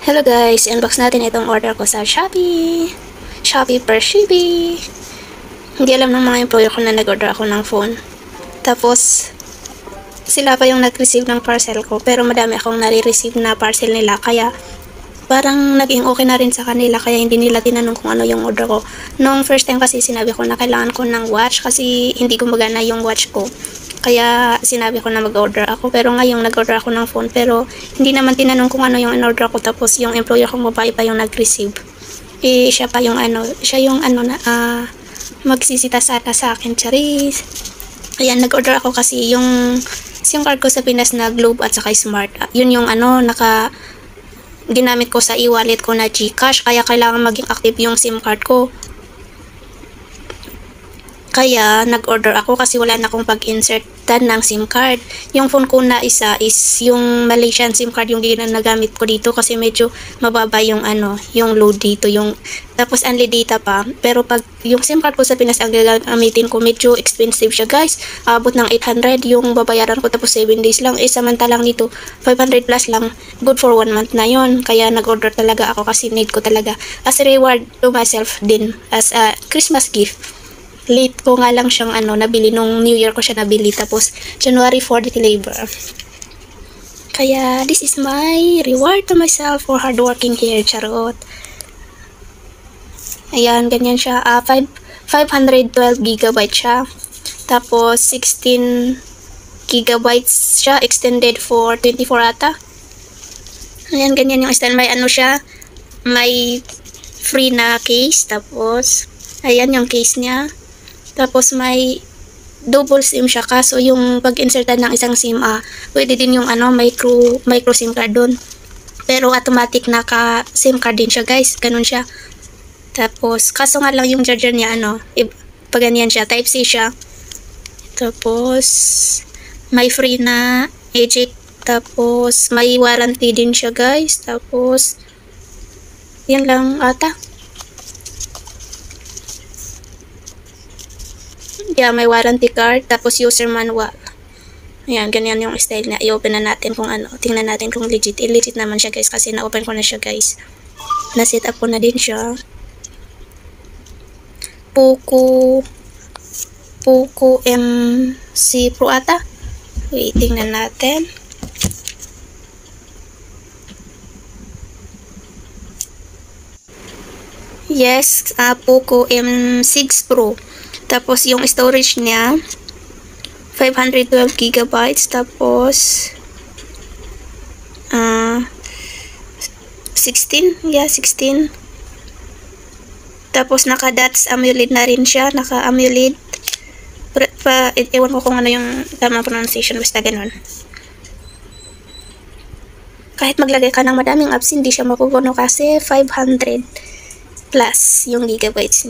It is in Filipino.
Hello guys, unbox natin itong order ko sa Shopee. Shopee per Shopee. Hindi alam ng mga employer ko na nag-order ako ng phone. Tapos, sila pa yung nag-receive ng parcel ko. Pero madami akong nare-receive na parcel nila. Kaya, parang naging okay na rin sa kanila. Kaya hindi nila tinanong kung ano yung order ko. Noong first time kasi sinabi ko na kailangan ko ng watch. Kasi hindi gumagana yung watch ko. Kaya sinabi ko na mag-order ako, pero ngayong nag-order ako ng phone, pero hindi naman tinanong kung ano yung in-order ko. Tapos yung employer kong babae pa yung nag-receive. Siya pa yung magsisita sana sa akin, charis. Ayan, nag-order ako kasi yung SIM card ko sa Pinas na Globe at saka Smart. Yun yung ginamit ko sa e-wallet ko na GCash, kaya kailangan maging active yung SIM card ko. Kaya, nag-order ako kasi wala na akong pag-insertan ng SIM card. Yung phone ko na isa is yung Malaysian SIM card yung ginagamit ko dito kasi medyo mababa yung yung load dito. Tapos, only data pa. Pero pag yung SIM card ko sa Pinas ang gagamitin ko, medyo expensive siya guys. Abot ng 800 yung babayaran ko tapos 7 days lang. Samantalang dito, 500 plus lang. Good for 1 month na yon. Kaya, nag-order talaga ako kasi need ko talaga. As a reward to myself din. As a Christmas gift. Late ko nga lang siyang nabili nung New Year ko siya nabili, tapos January 4 deliver. Kaya this is my reward to myself for hard working here, charot. Ayan, ganyan siya. 512 GB siya. Tapos 16 GB siya, extended for 24 ata. Ayan, ganyan yung style. May siya, may free na case. Tapos ayan yung case niya. Tapos may double SIM siya, kaso yung pag-insertan ng isang SIM, pwede din yung micro SIM card doon. Pero automatic naka-SIM card din siya guys, ganun siya. Tapos kaso nga lang yung charger niya pag ganyan siya, type C siya. Tapos may free na eject, tapos may warranty din siya guys. Tapos yan lang ata. Yeah, may warranty card, tapos user manual. Ayan, ganyan yung style na. I-open na natin kung tingnan natin kung legit. Legit naman siya guys, kasi na-open ko na siya guys. Na-set up ko na din siya. Poco MC Pro ata. Wait, tingnan natin. Yes, Poco M6 Pro. Tapos yung storage niya 512 GB, tapos 16, yeah, 16. Tapos naka-dots AMOLED na rin siya, naka-AMOLED. Ewan ko kung ano yung tamang pronunciation, basta ganun. Kahit maglagay ka ng madaming apps, hindi siya mapupuno kasi 500 plus yung gigabytes niya.